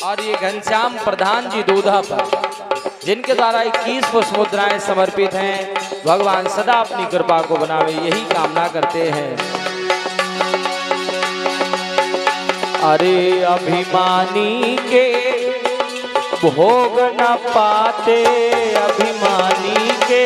और ये घनश्याम प्रधान जी दूधा पर, जिनके द्वारा 21 पुष्प मुद्राएं समर्पित हैं, भगवान सदा अपनी कृपा को बनावे, यही कामना करते हैं। अरे अभिमानी के भोग न पाते, अभिमानी के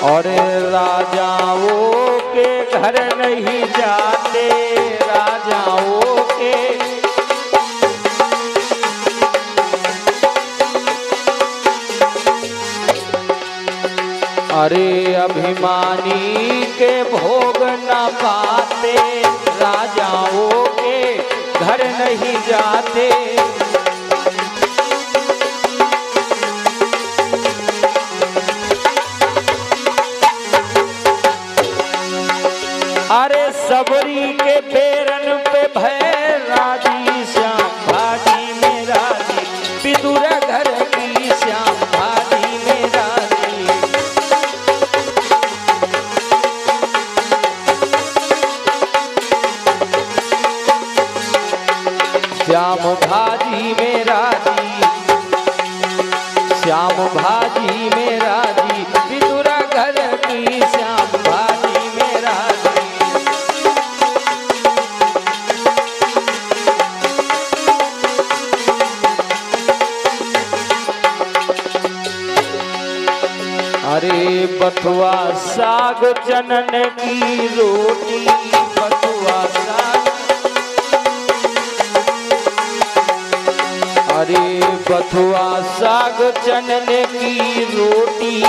और राजाओं के घर नहीं जाते, राजाओं के अरे अभिमानी के भोग न पाते, राजाओं के घर नहीं जाते। अरे सबरी के पेरन पे भय राजी, श्याम भाजी में राजी, विदुर घर की श्याम भाजी में राजी। श्याम भाजी में राजी, श्याम भाजी में राजी, विदुर घर की श्याम भाजी में राजी। अरे बथुआ साग चनन की रोटी, बथुआ साग, अरे बथुआ साग चनन की रोटी,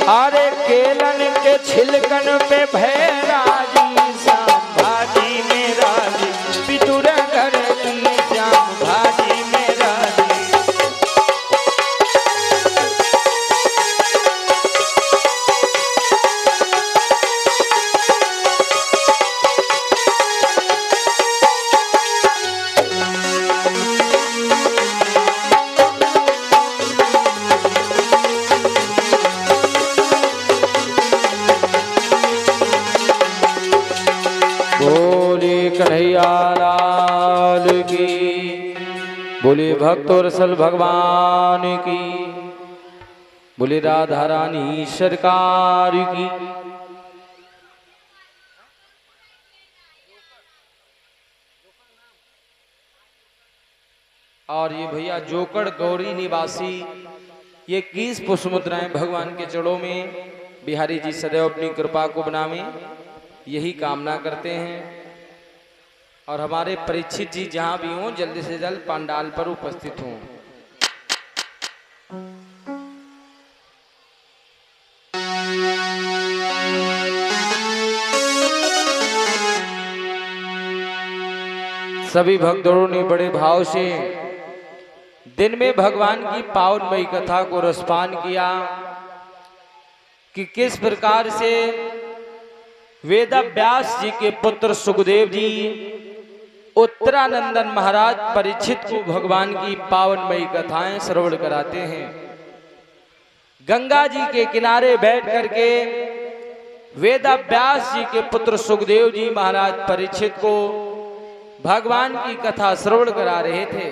अरे केलन के छिलकन पे भैराजी, श्याम भाजी में राजी, विदुर घर की श्याम भाजी में राजी। कन्हैया लाल की, बोले भक्त रसल भगवान की, बोले राधा रानी सरकार की। और ये भैया जोकड़ गौरी निवासी, ये 21 पुष्प मुद्राएं भगवान के चरणों में बिहारी जी सदैव अपनी कृपा को बनावे, यही कामना करते हैं। और हमारे परीक्षित जी जहां भी हों, जल्दी से जल्द पंडाल पर उपस्थित हों। सभी भक्तों ने बड़े भाव से दिन में भगवान की पावनमयी कथा को रसपान किया कि किस प्रकार से वेद व्यास जी के पुत्र सुखदेव जी उत्तरानंदन महाराज परीक्षित को भगवान की पावनमयी कथाएं श्रवण कराते हैं। गंगा जी के किनारे बैठ करके वेद व्यास जी के पुत्र सुखदेव जी महाराज परीक्षित को भगवान की कथा श्रवण करा रहे थे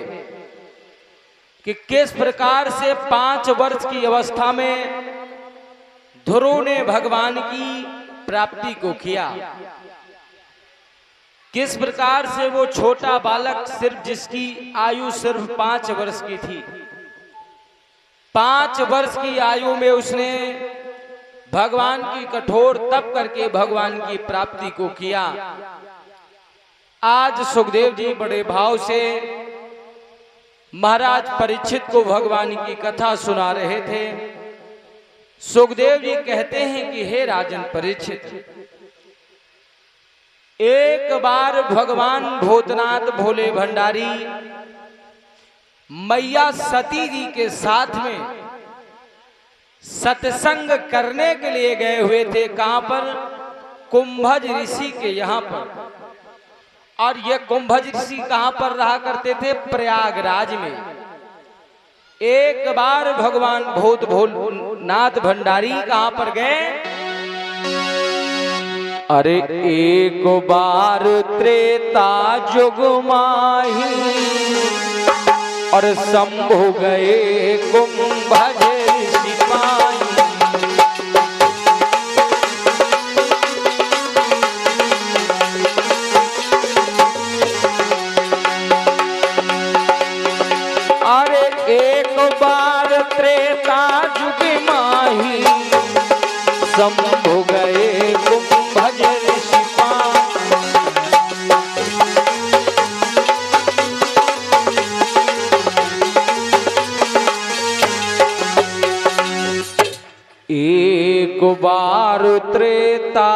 कि किस प्रकार से 5 वर्ष की अवस्था में ध्रुव ने भगवान की प्राप्ति को किया, किस प्रकार से वो छोटा बालक सिर्फ जिसकी आयु सिर्फ 5 वर्ष की थी, 5 वर्ष की आयु में उसने भगवान की कठोर तप करके भगवान की प्राप्ति को किया। आज सुखदेव जी बड़े भाव से महाराज परीक्षित को भगवान की कथा सुना रहे थे। सुखदेव जी कहते हैं कि हे राजन परीक्षित, एक बार भगवान भूतनाथ भोले भंडारी मैया सती जी के साथ में सत्संग करने के लिए गए हुए थे। कहां पर? कुंभज ऋषि के यहां पर। और ये कुंभज ऋषि कहां पर रहा करते थे? प्रयागराज में। एक बार भगवान भूतनाथ भंडारी कहां पर गए? अरे एक बार त्रेता युग माही और शंभु गए कुंभज ऋषि पाई। अरे एक बार त्रेता युग माही शंभु गए कुंभज ऋषि पाई। एक बार त्रेता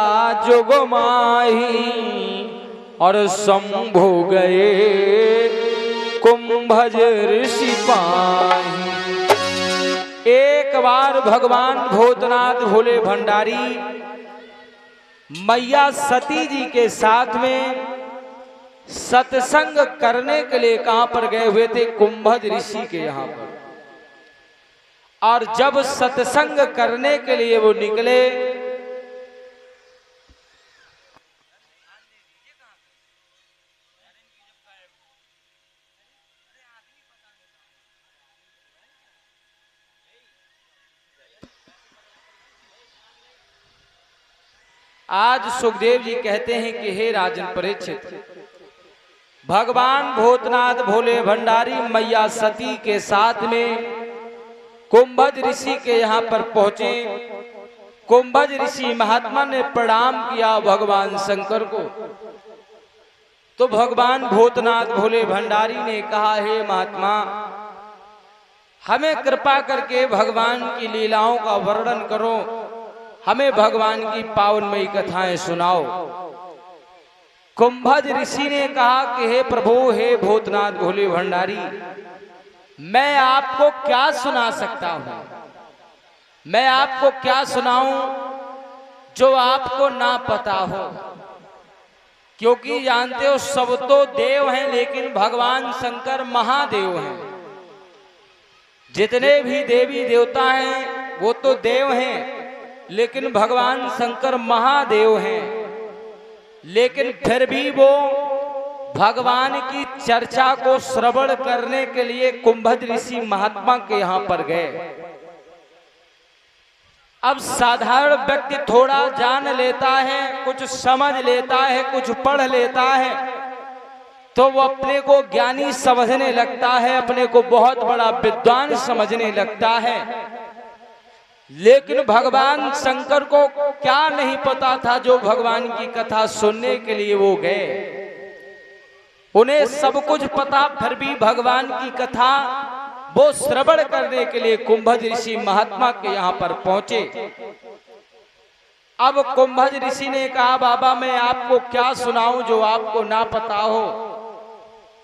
युग माही और शंभु गए कुंभज ऋषि पाही। एक बार भगवान भूतनाथ भोले भंडारी मैया सती जी के साथ में सत्संग करने के लिए कहां पर गए हुए थे? कुंभज ऋषि के यहां पर। और जब सत्संग करने के लिए वो निकले, आज सुखदेव जी कहते हैं कि हे राजन परीक्षित, भगवान भूतनाथ भोले भंडारी मैया सती के साथ में कुंभज ऋषि के यहाँ पर पहुंचे। कुंभज ऋषि महात्मा ने प्रणाम किया भगवान शंकर को। तो भगवान भूतनाथ भोले भंडारी ने कहा, हे महात्मा, हमें कृपा करके भगवान की लीलाओं का वर्णन करो, हमें भगवान की पावनमयी कथाएं सुनाओ। कुंभज ऋषि ने कहा कि हे प्रभु, हे भूतनाथ भोले भंडारी, मैं आपको क्या सुना सकता हूं? मैं आपको क्या सुनाऊं जो आपको ना पता हो? क्योंकि जानते हो सब तो देव हैं, लेकिन भगवान शंकर महादेव हैं। जितने भी देवी देवता हैं वो तो देव हैं, लेकिन भगवान शंकर महादेव हैं। लेकिन फिर भी वो भगवान की चर्चा को श्रवण करने के लिए कुंभज ऋषि महात्मा के यहां पर गए। अब साधारण व्यक्ति थोड़ा जान लेता है, कुछ समझ लेता है, कुछ पढ़ लेता है, तो वो अपने को ज्ञानी समझने लगता है, अपने को बहुत बड़ा विद्वान समझने लगता है। लेकिन भगवान शंकर को क्या नहीं पता था जो भगवान की कथा सुनने के लिए वो गए? उन्हें सब कुछ पता, फिर भी भगवान की कथा वो श्रवण करने के लिए कुंभज ऋषि महात्मा के यहाँ पर पहुंचे। अब कुंभज ऋषि ने कहा, बाबा मैं आपको क्या सुनाऊं जो आपको ना पता हो?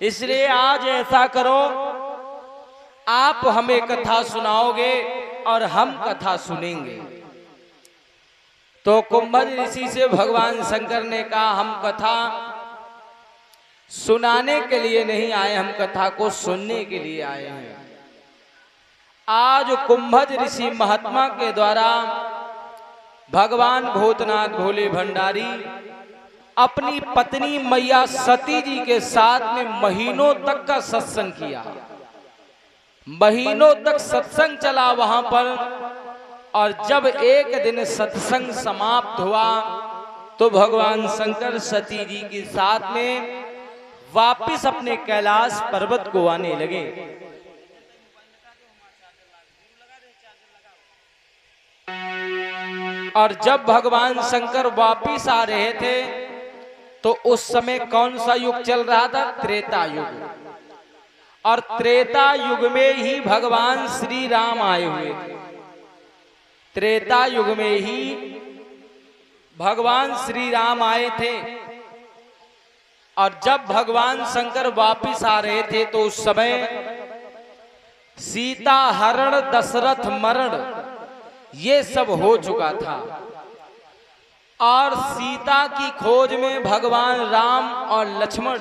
इसलिए आज ऐसा करो, आप हमें कथा सुनाओगे और हम कथा सुनेंगे। तो कुंभज ऋषि से भगवान शंकर ने कहा, हम कथा सुनाने के लिए नहीं आए, हम कथा को सुनने के लिए आए हैं। आज कुंभज ऋषि महात्मा के द्वारा भगवान भूतनाथ भोले भंडारी अपनी पत्नी मैया सती जी के साथ में महीनों तक का सत्संग किया। महीनों तक सत्संग चला वहां पर। और जब एक दिन सत्संग समाप्त हुआ तो भगवान शंकर सती जी के साथ में वापिस अपने कैलाश पर्वत को आने लगे। और जब भगवान शंकर वापिस आ रहे थे तो उस समय कौन सा युग चल रहा था? त्रेता युग। और त्रेता युग में ही भगवान श्री राम आए हुए थे। त्रेता युग में ही भगवान श्री राम आए थे। और जब भगवान शंकर वापिस आ रहे थे तो उस समय सीता हरण, दशरथ मरण, ये सब हो चुका था। और सीता की खोज में भगवान राम और लक्ष्मण